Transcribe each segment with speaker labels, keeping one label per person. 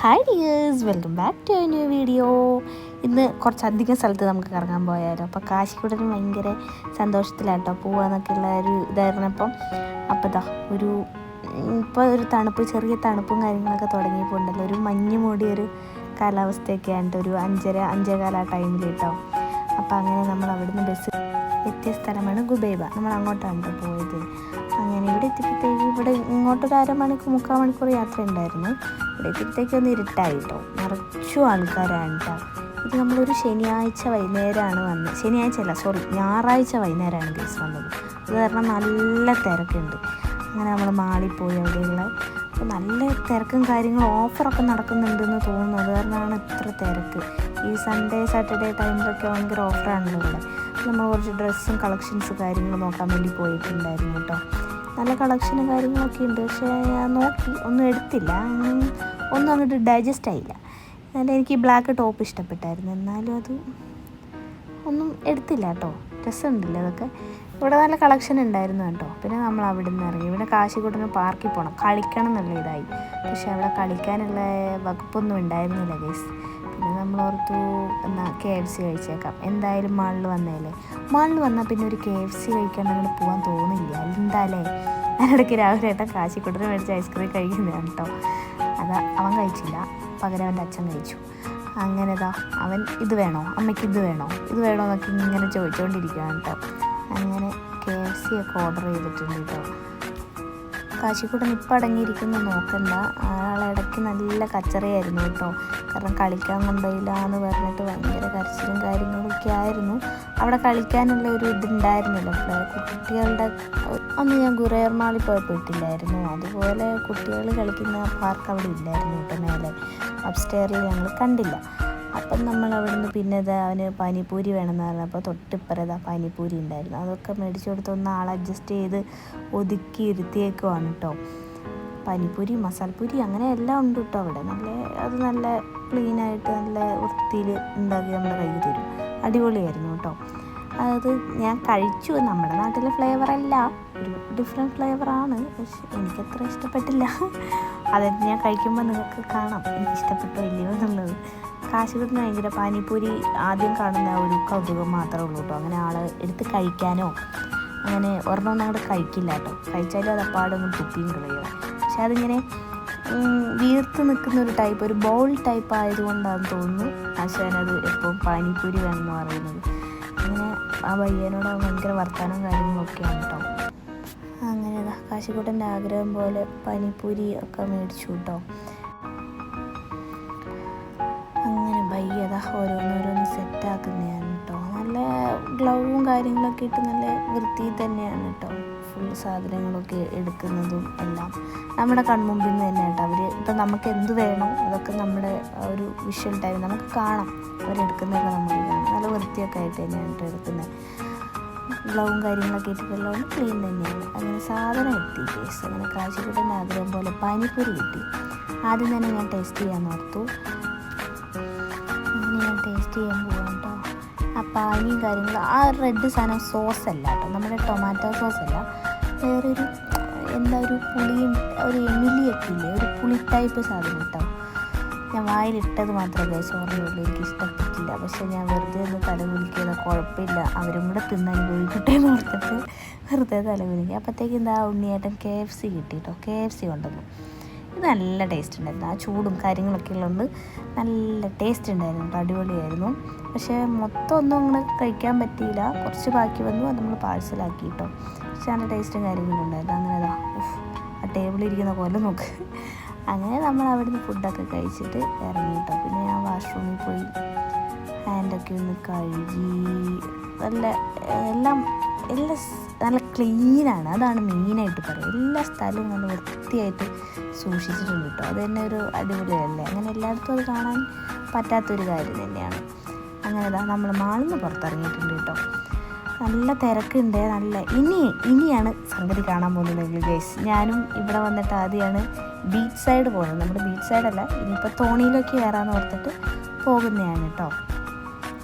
Speaker 1: Hi dears, welcome back to new video. ഇന്ന് കുറച്ചധികം സ്ഥലത്ത് നമുക്ക് കറങ്ങാൻ പോയാലോ. അപ്പോൾ കാശിക്കൂടനും ഭയങ്കര സന്തോഷത്തിലാട്ടോ പോവാന്നൊക്കെ ഉള്ള ഒരു ഇതായിരുന്നപ്പം. അപ്പോൾ ഇപ്പോൾ ഒരു തണുപ്പ്, ചെറിയ തണുപ്പും കാര്യങ്ങളൊക്കെ തുടങ്ങിയപ്പോൾ ഉണ്ടല്ലോ, ഒരു മഞ്ഞ് മൂടിയൊരു കാലാവസ്ഥയൊക്കെ ആയിട്ട് ഒരു 5:15 ആ ടൈമിൽ കേട്ടോ. അപ്പോൾ അങ്ങനെ നമ്മൾ അവിടുന്ന് ബസ് എത്തിയ സ്ഥലമാണ് ഗുബൈബ. നമ്മൾ അങ്ങോട്ടാണ് പോയത്. അങ്ങനെ ഇവിടെ എത്തിയപ്പോഴത്തേക്ക് ഇങ്ങോട്ടൊരു 3/4 മണിക്കൂർ യാത്ര ഉണ്ടായിരുന്നു. ഇവിടെ എത്തിയപ്പോഴത്തേക്ക് ഒന്ന് ഇരുട്ടായിട്ടോ, നിറച്ചു ആൾക്കാരാണ് കേട്ടോ. ഇത് നമ്മളൊരു ഞായറാഴ്ച വൈകുന്നേരമാണ് ബസ് വന്നത്. അത് കാരണം നല്ല തിരക്കുണ്ട്. അങ്ങനെ നമ്മൾ മാളിൽ പോയി അവിടെയുള്ള. അപ്പോൾ നല്ല തിരക്കും കാര്യങ്ങളും ഓഫറൊക്കെ നടക്കുന്നുണ്ടെന്ന് തോന്നുന്നു. അത് കാരണമാണ് ഇത്ര തിരക്ക്. ഈ സൺഡേ സാറ്റർഡേ ടൈമിലൊക്കെ ഭയങ്കര ഓഫറാണല്ലോ ഇവിടെ. നമ്മൾ കുറച്ച് ഡ്രസ്സും കളക്ഷൻസ് കാര്യങ്ങളും നോക്കാൻ വേണ്ടി പോയിട്ടുണ്ടായിരുന്നു കേട്ടോ. നല്ല കളക്ഷനും കാര്യങ്ങളൊക്കെ ഉണ്ട്. പക്ഷേ ഞാൻ നോക്കി ഒന്നും എടുത്തില്ല, ഒന്നും അങ്ങോട്ട് ഡൈജസ്റ്റ് ആയില്ല. എന്നാലും എനിക്ക് ഈ ബ്ലാക്ക് ടോപ്പ് ഇഷ്ടപ്പെട്ടായിരുന്നു, എന്നാലും അത് ഒന്നും എടുത്തില്ല കേട്ടോ. രസമുണ്ടല്ലോ അതൊക്കെ. ഇവിടെ നല്ല കളക്ഷൻ ഉണ്ടായിരുന്നു കേട്ടോ. പിന്നെ നമ്മൾ അവിടെ നിന്ന് ഇറങ്ങി. ഇവിടെ കാശിക്കൂട്ടിന് പാർക്കിൽ പോകണം, കളിക്കണം എന്നുള്ള ഇതായി. പക്ഷെ അവിടെ കളിക്കാനുള്ള വകുപ്പൊന്നും ഉണ്ടായിരുന്നില്ല ഗൈസ്. പിന്നെ നമ്മൾ ഓർത്തു എന്നാൽ KFC കഴിച്ചേക്കാം, എന്തായാലും മാളിൽ വന്നാൽ പിന്നെ ഒരു KFC കഴിക്കാൻ അങ്ങോട്ട് പോകാൻ തോന്നില്ല. എന്തായാലേ അതിനിടയ്ക്ക് രാവിലെ ഏട്ടൻ കാശിക്കൂട്ടിന് മേടിച്ച് ഐസ്ക്രീം കഴിക്കുന്നതാണ് കേട്ടോ. അവൻ കഴിച്ചില്ല, പകരം അവൻ്റെ അച്ഛൻ കഴിച്ചു. അങ്ങനെ അവൻ ഇത് വേണോ അമ്മയ്ക്ക്, ഇത് വേണോ എന്നൊക്കെ ഇങ്ങനെ ചോദിച്ചുകൊണ്ടിരിക്കുകയാണ് കേട്ടോ. അങ്ങനെ KFC ഒക്കെ ഓർഡർ ചെയ്തിട്ടുണ്ട് കേട്ടോ. കാശിക്കൂട്ടൻ ഇപ്പം അടങ്ങിയിരിക്കുന്ന നോക്കണ്ട, ആളിടയ്ക്ക് നല്ല കച്ചറയായിരുന്നു കേട്ടോ. കാരണം കളിക്കാൻ കൊണ്ടുപോയില്ല എന്ന് പറഞ്ഞിട്ട് ഭയങ്കര കരച്ചിലും കാര്യങ്ങളൊക്കെ ആയിരുന്നു. അവിടെ കളിക്കാനുള്ള ഒരു ഇതുണ്ടായിരുന്നില്ല. കുട്ടികളുടെ അന്ന് ഞാൻ ഗുറേർ മാളിൽ പോയിട്ടില്ലായിരുന്നു. അതുപോലെ കുട്ടികൾ കളിക്കുന്ന പാർക്ക് അവിടെ ഇല്ലായിരുന്നു കേട്ടോ. മേലെ അപ്സ്റ്റെയറിൽ ഞങ്ങൾ കണ്ടില്ല. അപ്പം നമ്മൾ അവിടുന്ന് പിന്നെ അവന് പാനിപ്പൂരി വേണമെന്ന് പറഞ്ഞപ്പോൾ തൊട്ടിപ്പുറം പാനിപ്പൂരി ഉണ്ടായിരുന്നു. അതൊക്കെ മേടിച്ചു കൊടുത്തൊന്ന് ആൾ അഡ്ജസ്റ്റ് ചെയ്ത് ഒതുക്കി ഇരുത്തിയേക്കുവാണ് കേട്ടോ. പാനിപ്പൂരി, മസാലപ്പൂരി അങ്ങനെ എല്ലാം ഉണ്ട് കേട്ടോ അവിടെ. നല്ല ക്ലീനായിട്ട് നല്ല വൃത്തിയിൽ ഉണ്ടാക്കി നമ്മുടെ കയ്യിൽ തരും. അടിപൊളിയായിരുന്നു കേട്ടോ. അത് ഞാൻ കഴിച്ചു. നമ്മുടെ നാട്ടിലെ ഫ്ലേവറല്ല, ഒരു ഡിഫറെൻറ്റ് ഫ്ലേവറാണ്. പക്ഷെ എനിക്കത്ര ഇഷ്ടപ്പെട്ടില്ല. അതായത് ഞാൻ കഴിക്കുമ്പോൾ നിങ്ങൾക്ക് കാണാം എനിക്ക് ഇഷ്ടപ്പെട്ടോ ഇല്ലയോ എന്നുള്ളത്. കാശിക്കൂട്ടിന് ഭയങ്കര പാനിപ്പൂരി ആദ്യം കാണുന്ന ഒരു കൗതുകം മാത്രമേ ഉള്ളൂ കേട്ടോ. അങ്ങനെ ആൾ എടുത്ത് കഴിക്കാനോ അങ്ങനെ ഒരെണ്ണം അങ്ങോട്ട് കഴിക്കില്ല കേട്ടോ. കഴിച്ചാലും അത് അപ്പാടൊന്നും തുപ്പിയും കളയുക. പക്ഷെ അതിങ്ങനെ വീർത്ത് നിൽക്കുന്ന ഒരു ടൈപ്പ്, ഒരു ബൗൾ ടൈപ്പ് ആയതുകൊണ്ടാണെന്ന് തോന്നുന്നു ആശാനത് എപ്പോഴും പാനിപ്പൂരി വേണമെന്ന് പറയുന്നത്. അങ്ങനെ ആ പയ്യനോട് ഭയങ്കര വർത്താനം കാര്യങ്ങളൊക്കെയാണ് കേട്ടോ. അങ്ങനെ കാശിക്കൂട്ടൻ്റെ ആഗ്രഹം പോലെ പാനിപ്പൂരി ഒക്കെ മേടിച്ചു കേട്ടോ. അങ്ങനെ ഭയ്യത ഓരോന്നോരോന്ന് സെറ്റാക്കുന്നതാണ് കേട്ടോ. നല്ല ഗ്ലൗവും കാര്യങ്ങളൊക്കെ ഇട്ട് നല്ല വൃത്തിയിൽ തന്നെയാണ് കേട്ടോ. ഫുൾ സാധനങ്ങളൊക്കെ എടുക്കുന്നതും എല്ലാം നമ്മുടെ കൺമുമ്പിൽ നിന്ന് തന്നെ കേട്ടോ. ഇപ്പം നമുക്ക് എന്ത് വേണോ അതൊക്കെ നമ്മുടെ ഒരു വിഷ്വൽ ടൈം നമുക്ക് കാണാം. അവരെടുക്കുന്നതൊക്കെ നമുക്ക് കാണാം. നല്ല വൃത്തിയൊക്കെ ആയിട്ട് തന്നെയാണ് കേട്ടോ എടുക്കുന്നത്. ഗ്ലൗവും കാര്യങ്ങളൊക്കെ ഇട്ടിട്ടുള്ളതുകൊണ്ട് ക്ലീൻ തന്നെയാണ്. അങ്ങനെ സാധനം എത്തി കേസ്. അങ്ങനെ കാശിക്കൂട്ടൻ്റെ ആഗ്രഹം പോലെ പാനിപ്പൂരി കിട്ടി. ആദ്യം തന്നെ ഞാൻ ടേസ്റ്റ് ചെയ്യാൻ ഓർത്തു. ഞാൻ ടേസ്റ്റ് ചെയ്യാൻ പോകാം കേട്ടോ. ആ പാനിയും കാര്യങ്ങളും, ആ റെഡ് സാധനം സോസല്ല കേട്ടോ, നമ്മുടെ ടൊമാറ്റോ സോസല്ല, വേറൊരു ഒരു പുളിയും ഒരു എമിലിയൊക്കെ ഇല്ലേ, ഒരു പുളി ടൈപ്പ് സാധനം കേട്ടോ. ഞാൻ വായിലിട്ടത് മാത്രമേ സോറിയുള്ളൂ, എനിക്ക് ഇഷ്ടപ്പെട്ടില്ല. പക്ഷെ ഞാൻ വെറുതെ ഒന്ന് തലകുലിക്കിയത്, കുഴപ്പമില്ല അവരും കൂടെ തിന്നനുഭവിക്കട്ടെ എന്ന് ഓർത്തിട്ട് വെറുതെ തലകുലിക്കി. അപ്പോഴത്തേക്ക് ഉണ്ണിയേട്ടൻ KFC കിട്ടി കേട്ടോ. KFC കൊണ്ടുവന്നു. ഇത് നല്ല ടേസ്റ്റ് ഉണ്ടായിരുന്നു. ആ ചൂടും കാര്യങ്ങളൊക്കെ ഉള്ളതുകൊണ്ട് നല്ല ടേസ്റ്റ് ഉണ്ടായിരുന്നു കേട്ടോ. അടിപൊളിയായിരുന്നു. പക്ഷേ മൊത്തം ഒന്നും അങ്ങനെ കഴിക്കാൻ പറ്റിയില്ല, കുറച്ച് ബാക്കി വന്നു. അത് നമ്മൾ പാഴ്സലാക്കി കേട്ടോ. പക്ഷേ നല്ല ടേസ്റ്റും കാര്യങ്ങളും ഉണ്ടായിരുന്നു. അങ്ങനെ ആ ടേബിളിരിക്കുന്ന പോലെ നോക്ക്. അങ്ങനെ നമ്മൾ അവിടുന്ന് ഫുഡൊക്കെ കഴിച്ചിട്ട് ഇറങ്ങി കേട്ടോ. പിന്നെ ഞാൻ വാഷ്റൂമിൽ പോയി ഹാൻഡൊക്കെ ഒന്ന് കഴുകി. എല്ലാം നല്ല ക്ലീനാണ്, അതാണ് മെയിനായിട്ട് പറയുക. എല്ലാ സ്ഥലവും നല്ല വൃത്തിയായിട്ട് സൂക്ഷിച്ചിട്ടുണ്ട് കേട്ടോ. അത് തന്നെ ഒരു അടിപൊളിയല്ലേ. അങ്ങനെ എല്ലായിടത്തും അത് കാണാൻ പറ്റാത്തൊരു കാര്യം തന്നെയാണ്. അങ്ങനെ നമ്മൾ മാളിൽ നിന്ന് പുറത്തിറങ്ങിയിട്ടുണ്ട് കേട്ടോ. നല്ല തിരക്കുണ്ട്. ഇനിയാണ് സംഗതി കാണാൻ പോകുന്നത് ഗൈസ്. ഞാനും ഇവിടെ വന്നിട്ട് ആദ്യമാണ് ബീച്ച് സൈഡ് പോകുന്നത്. നമ്മുടെ ബീച്ച് സൈഡല്ല, ഇനിയിപ്പോൾ തോണിയിലൊക്കെ കയറാമെന്ന് ഓർത്തിട്ട് പോകുന്നതാണ് കേട്ടോ.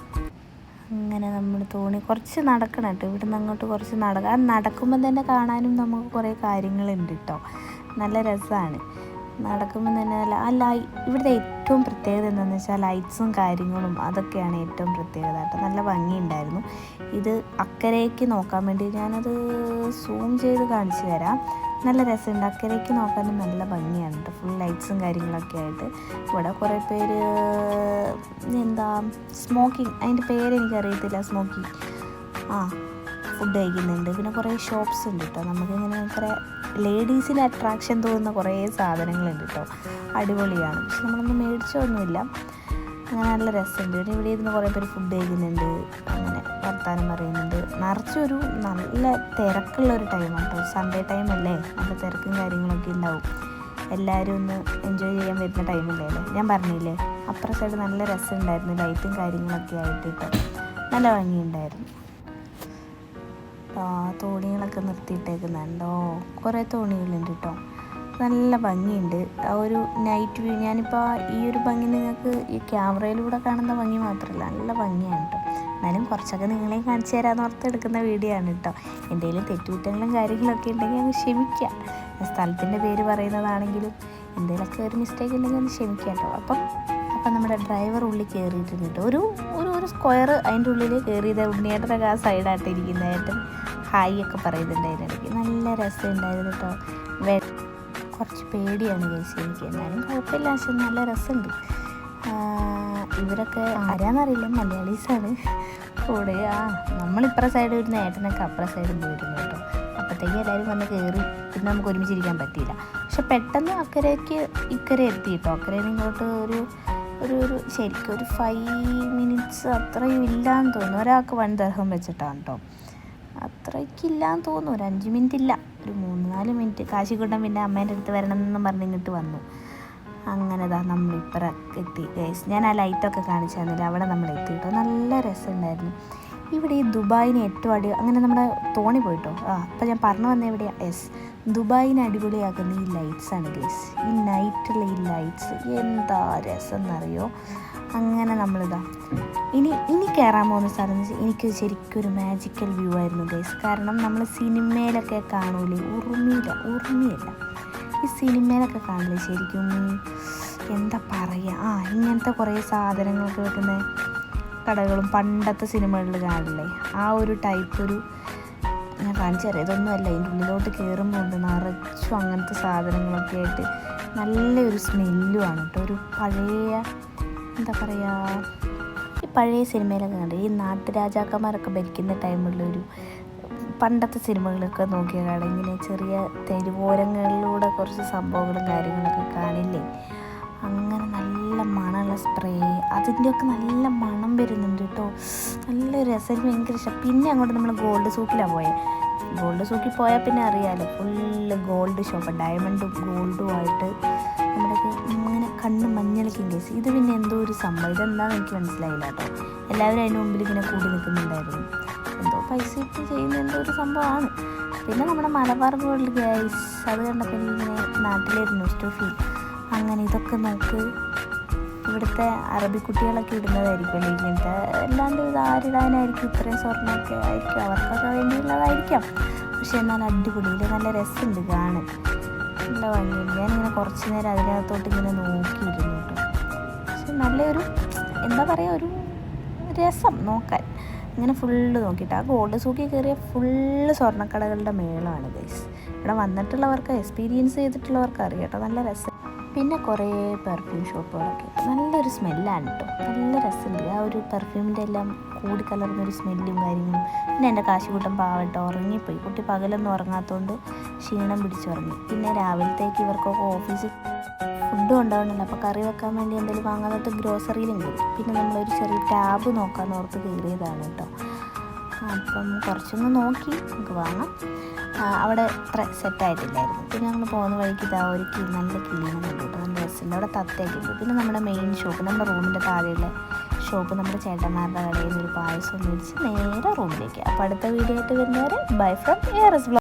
Speaker 1: അങ്ങനെ നമ്മൾ തോണി കുറച്ച് നടക്കണം കേട്ടോ. ഇവിടെ നിന്ന് അങ്ങോട്ട് കുറച്ച് നടക്കുമ്പോൾ തന്നെ കാണാനും നമുക്ക് കുറേ കാര്യങ്ങളുണ്ട് കേട്ടോ. നല്ല രസമാണ്. നടക്കുമ്പോൾ തന്നെ ഇവിടുത്തെ ഏറ്റവും പ്രത്യേകത എന്താണെന്ന് വെച്ചാൽ ലൈറ്റ്സും കാര്യങ്ങളും അതൊക്കെയാണ് ഏറ്റവും പ്രത്യേകത കേട്ടോ. നല്ല ഭംഗിയുണ്ടായിരുന്നു. ഇത് അക്കരയ്ക്ക് നോക്കാൻ വേണ്ടി ഞാനത് സൂം ചെയ്ത് കാണിച്ചു തരാം. നല്ല രസമുണ്ട്. അക്കരയ്ക്ക് നോക്കാനും നല്ല ഭംഗിയാണ് കേട്ടോ. ഫുൾ ലൈറ്റ്സും കാര്യങ്ങളൊക്കെ ആയിട്ട്. ഇവിടെ കുറേ പേര് എന്താ സ്മോക്കിംഗ്, അതിൻ്റെ പേരെനിക്കറിയത്തില്ല, സ്മോക്കിംഗ് ഫുഡ് കഴിക്കുന്നുണ്ട്. പിന്നെ കുറേ ഷോപ്സ് ഉണ്ട് കേട്ടോ. നമുക്കിങ്ങനെ കുറേ ലേഡീസിന് അട്രാക്ഷൻ തോന്നുന്ന കുറേ സാധനങ്ങളുണ്ട് കേട്ടോ. അടിപൊളിയാണ്. പക്ഷെ നമ്മളൊന്നും മേടിച്ചൊന്നുമില്ല. അങ്ങനെ നല്ല രസമുണ്ട്. പിന്നെ ഇവിടെ ഇരുന്ന് കുറേ പേര് ഫുഡ് കഴിക്കുന്നുണ്ട്, അങ്ങനെ വർത്താനം പറയുന്നുണ്ട്. നിറച്ചൊരു നല്ല തിരക്കുള്ളൊരു ടൈമാണ് കേട്ടോ. സൺഡേ ടൈമല്ലേ, നല്ല തിരക്കും കാര്യങ്ങളൊക്കെ ഉണ്ടാവും. എല്ലാവരും ഒന്ന് എൻജോയ് ചെയ്യാൻ വരുന്ന ടൈമല്ലേ അല്ലേ. ഞാൻ പറഞ്ഞില്ലേ, അപ്പുറ സൈഡ് നല്ല രസമുണ്ടായിരുന്നു. ലൈറ്റും കാര്യങ്ങളൊക്കെ ആയിട്ട് കേട്ടോ. നല്ല ഭംഗിയുണ്ടായിരുന്നു. തോണികളൊക്കെ നിർത്തിയിട്ടേക്കുന്നുണ്ടോ, കുറേ തോണികളുണ്ട് കേട്ടോ. നല്ല ഭംഗിയുണ്ട്. ആ ഒരു നൈറ്റ് വ്യൂ, ഞാനിപ്പോൾ ഈ ഒരു ഭംഗി നിങ്ങൾക്ക് ഈ ക്യാമറയിലൂടെ കാണുന്ന ഭംഗി മാത്രമല്ല, നല്ല ഭംഗിയാണ് കേട്ടോ. എന്നാലും കുറച്ചൊക്കെ നിങ്ങളെയും കാണിച്ചു തരാമെന്ന് ഓർത്ത് എടുക്കുന്ന വീഡിയോ ആണ് കേട്ടോ. എന്തെങ്കിലും തെറ്റുകുറ്റങ്ങളും കാര്യങ്ങളൊക്കെ ഉണ്ടെങ്കിൽ അങ്ങ് ക്ഷമിക്കുക. സ്ഥലത്തിൻ്റെ പേര് പറയുന്നതാണെങ്കിലും എന്തെങ്കിലുമൊക്കെ ഒരു മിസ്റ്റേക്ക് ഉണ്ടെങ്കിൽ ഒന്ന് ക്ഷമിക്കുക കേട്ടോ. അപ്പം നമ്മുടെ ഡ്രൈവർ ഉള്ളിൽ കയറിയിട്ടുണ്ട് കേട്ടോ. ഒരു സ്ക്വയർ അതിൻ്റെ ഉള്ളിൽ കയറിയത് ഉണ്ണിയേട്ടനൊക്കെ ആ സൈഡായിട്ട് ഇരിക്കുന്നതായിട്ട് ഹായ് ഒക്കെ പറയുന്നുണ്ട് അതിനിടയ്ക്ക്. നല്ല രസമുണ്ടായിരുന്നു കേട്ടോ. കുറച്ച് പേടിയാണ് കഴിച്ച് എനിക്ക്, എന്നാലും കുഴപ്പമില്ല. പക്ഷെ നല്ല രസമുണ്ട്. ഇവരൊക്കെ ആരാന്നറിയില്ല, മലയാളീസാണ് കൂടെ. നമ്മളിപ്പുറ സൈഡ് വരുന്ന ഏട്ടനൊക്കെ അപ്പുറ സൈഡിൽ പോയിരുന്നു കേട്ടോ. അപ്പോഴത്തേക്ക് എല്ലാവരും വന്ന് കയറി. പിന്നെ നമുക്ക് ഒരുമിച്ചിരിക്കാൻ പറ്റിയില്ല. പക്ഷെ പെട്ടെന്ന് ഇക്കരെ എത്തി കേട്ടോ. അക്കരയിൽ ഇങ്ങോട്ട് ഒരു ശരിക്കും ഒരു 5 മിനിറ്റ്സ് അത്രയും ഇല്ലയെന്ന് തോന്നുന്നു. ഒരാൾക്ക് 1 ദിർഹം വെച്ചിട്ടാണ് കേട്ടോ. അത്രയ്ക്കില്ലയെന്ന് തോന്നുന്നു. ഒരു 5 മിനിറ്റ് ഇല്ല, ഒരു 3-4 മിനിറ്റ്. കാശിക്കൂട്ടം പിന്നെ അമ്മേൻ്റെ അടുത്ത് വരണം എന്ന് പറഞ്ഞ് ഇങ്ങോട്ട് വന്നു. അങ്ങനെ നമ്മളിപ്പുറം എത്തി ഗൈസ്. ഞാൻ ആ ലൈറ്റൊക്കെ കാണിച്ചു തന്നില്ല, അവിടെ നമ്മൾ എത്തി കേട്ടോ. നല്ല രസമുണ്ടായിരുന്നു. ഇവിടെ ഈ ദുബായിന് ഏറ്റവും അങ്ങനെ നമ്മുടെ തോണി പോയിട്ടോ. അപ്പം ഞാൻ പറഞ്ഞു വന്നത് എവിടെയാണ്? ദുബായിനെ അടിപൊളിയാക്കുന്ന ഈ ലൈറ്റ്സാണ് ഗൈസ്. ഈ നൈറ്റുള്ള ഈ ലൈറ്റ്സ് എന്താ രസം എന്നറിയോ. അങ്ങനെ നമ്മളിതാ ഇനി കയറാൻ പോകുന്ന സ്ഥലം എന്ന് വെച്ചാൽ എനിക്ക് ശരിക്കും ഒരു മാജിക്കൽ വ്യൂ ആയിരുന്നു ഗൈസ്. കാരണം നമ്മൾ സിനിമയിലൊക്കെ കാണൂലേ, ഉറുമിയല്ല, ഈ സിനിമയിലൊക്കെ കാണില്ലേ ശരിക്കും എന്താ പറയുക, ഇങ്ങനത്തെ കുറേ സാധനങ്ങളൊക്കെ വെക്കുന്ന കടകളും പണ്ടത്തെ സിനിമകളിൽ കാണില്ലേ, ആ ഒരു ടൈപ്പ് ഞാൻ കാണിച്ചു തരാം. ഇതൊന്നുമല്ല, ഇതിൻ്റെ ഉള്ളിലോട്ട് കയറുമ്പോൾ ഉണ്ട് നിറച്ചും അങ്ങനത്തെ സാധനങ്ങളൊക്കെ ആയിട്ട് നല്ലൊരു സ്മെല്ലുമാണ് കേട്ടോ. ഒരു പഴയ എന്താ പറയുക, ഈ പഴയ സിനിമയിലൊക്കെ കണ്ടു ഈ നാട്ടുരാജാക്കന്മാരൊക്കെ ഭരിക്കുന്ന ടൈമുള്ളൊരു പണ്ടത്തെ സിനിമകളൊക്കെ നോക്കിയാൽ കാണാം. ഇങ്ങനെ ചെറിയ തെരുവോരങ്ങളിലൂടെ കുറച്ച് സംഭവങ്ങളും കാര്യങ്ങളൊക്കെ കാണില്ലേ. അങ്ങനെ നല്ല മണമുള്ള സ്പ്രേ, അതിൻ്റെയൊക്കെ നല്ല മണം വരുന്നുണ്ട് കേട്ടോ. നല്ലൊരു രസം, ഭയങ്കര ഇഷ്ടം. പിന്നെ അങ്ങോട്ട് നമ്മൾ ഗോൾഡ് സൂക്കിലാണ് പോയത്. ഗോൾഡ് സൂക്കിൽ പോയാൽ പിന്നെ അറിയാമല്ലോ, ഫുള്ള് ഗോൾഡ് ഷോപ്പ്, ഡയമണ്ടും ഗോൾഡുമായിട്ട് നമ്മുടെ ഇങ്ങനെ കണ്ണ് മഞ്ഞളിക്കും കേസ്. ഇത് പിന്നെ എന്തോ ഒരു സംഭവം, ഇതെന്താണെന്ന് എനിക്ക് മനസ്സിലായില്ല കേട്ടോ. എല്ലാവരും അതിന് മുമ്പിൽ ഇങ്ങനെ കൂടി നിൽക്കുന്നുണ്ടായിരുന്നു. എന്തോ പൈസ ഇട്ട് ചെയ്യുന്ന എന്തോ ഒരു സംഭവമാണ്. പിന്നെ നമ്മുടെ മലബാർ ഗോൾഡ് ഗൈസ്, അത് കണ്ടപ്പോൾ എനിക്കിങ്ങനെ നാട്ടിലായിരുന്നു സ്റ്റോഫി. അങ്ങനെ ഇതൊക്കെ നോക്ക്, ഇവിടുത്തെ അറബി കുട്ടികളൊക്കെ ഇടുന്നതായിരിക്കുമല്ലോ ഇങ്ങനത്തെ. അല്ലാണ്ട് ഇത് ആരിടാനായിരിക്കും, ഇത്രയും സ്വർണ്ണമൊക്കെ ആയിരിക്കും, അവർക്കൊക്കെ വേണ്ടിയുള്ളതായിരിക്കാം. പക്ഷെ എന്നാൽ അടിപൊളിയിൽ നല്ല രസമുണ്ട് കാണാൻ, നല്ല ഭംഗിയുണ്ട്. ഞാനിങ്ങനെ കുറച്ച് നേരം അതിനകത്തോട്ട് ഇങ്ങനെ നോക്കിയിരുന്നു കേട്ടോ. പക്ഷെ നല്ലൊരു എന്താ പറയുക, ഒരു രസം നോക്കാൻ. ഇങ്ങനെ ഫുള്ള് നോക്കിയിട്ട് ആ ഗോൾഡ് സൂക്കിൽ കയറിയ ഫുള്ള് സ്വർണ്ണക്കടകളുടെ മേളമാണ് ഗൈസ്. ഇവിടെ വന്നിട്ടുള്ളവർക്ക്, എക്സ്പീരിയൻസ് ചെയ്തിട്ടുള്ളവർക്ക് അറിയാം കേട്ടോ. നല്ല രസം. പിന്നെ കുറേ പെർഫ്യൂം ഷോപ്പുകളൊക്കെ, നല്ലൊരു സ്മെല്ലാണ് കേട്ടോ. നല്ല രസമുണ്ട് ആ ഒരു പെർഫ്യൂമിൻ്റെ എല്ലാം കൂടിക്കലർന്നൊരു സ്മെല്ലും കാര്യങ്ങളും. പിന്നെ എൻ്റെ കാശിക്കൂട്ടം പാവട്ടോ ഉറങ്ങിപ്പോയി. കുട്ടി പകലൊന്നും ഉറങ്ങാത്തതുകൊണ്ട് ക്ഷീണം പിടിച്ചുറങ്ങി. പിന്നെ രാവിലത്തേക്ക് ഇവർക്കൊക്കെ ഓഫീസിൽ ഫുഡ് കൊണ്ടുപോകണമല്ലോ, അപ്പോൾ കറി വെക്കാൻ വേണ്ടി എന്തെങ്കിലും വാങ്ങാനായിട്ട് ഗ്രോസറിയിലും കയറി. പിന്നെ നമ്മളൊരു ചെറിയ ടാബ് നോക്കാമെന്ന് ഓർത്ത് കയറിയതാണ് കേട്ടോ. അപ്പം കുറച്ചൊന്ന് നോക്കി നമുക്ക് വാങ്ങാം. അവിടെ അത്ര സെറ്റായിട്ടില്ലായിരുന്നു. പിന്നെ ഞങ്ങൾ പോകുന്ന വഴിക്ക് ഇതാ ഒരു നല്ല കിളീനെ കണ്ടിട്ട് നല്ല രസമുണ്ട്. അവിടെ തത്തയൊക്കെ ഉണ്ട്. പിന്നെ നമ്മുടെ മെയിൻ ഷോപ്പ്, നമ്മുടെ റൂമിൻ്റെ താഴെയുള്ള ഷോപ്പ്, നമ്മുടെ ചേട്ടന്മാരുടെ കടയിൽ നിന്ന് ഒരു പായസം മേടിച്ച് നേരെ റൂമിലേക്ക്. അപ്പോൾ അടുത്ത വീഡിയോ ആയിട്ട് വരുന്നവരെ ബൈ ഫ്രം ARS വ്ലോഗ്.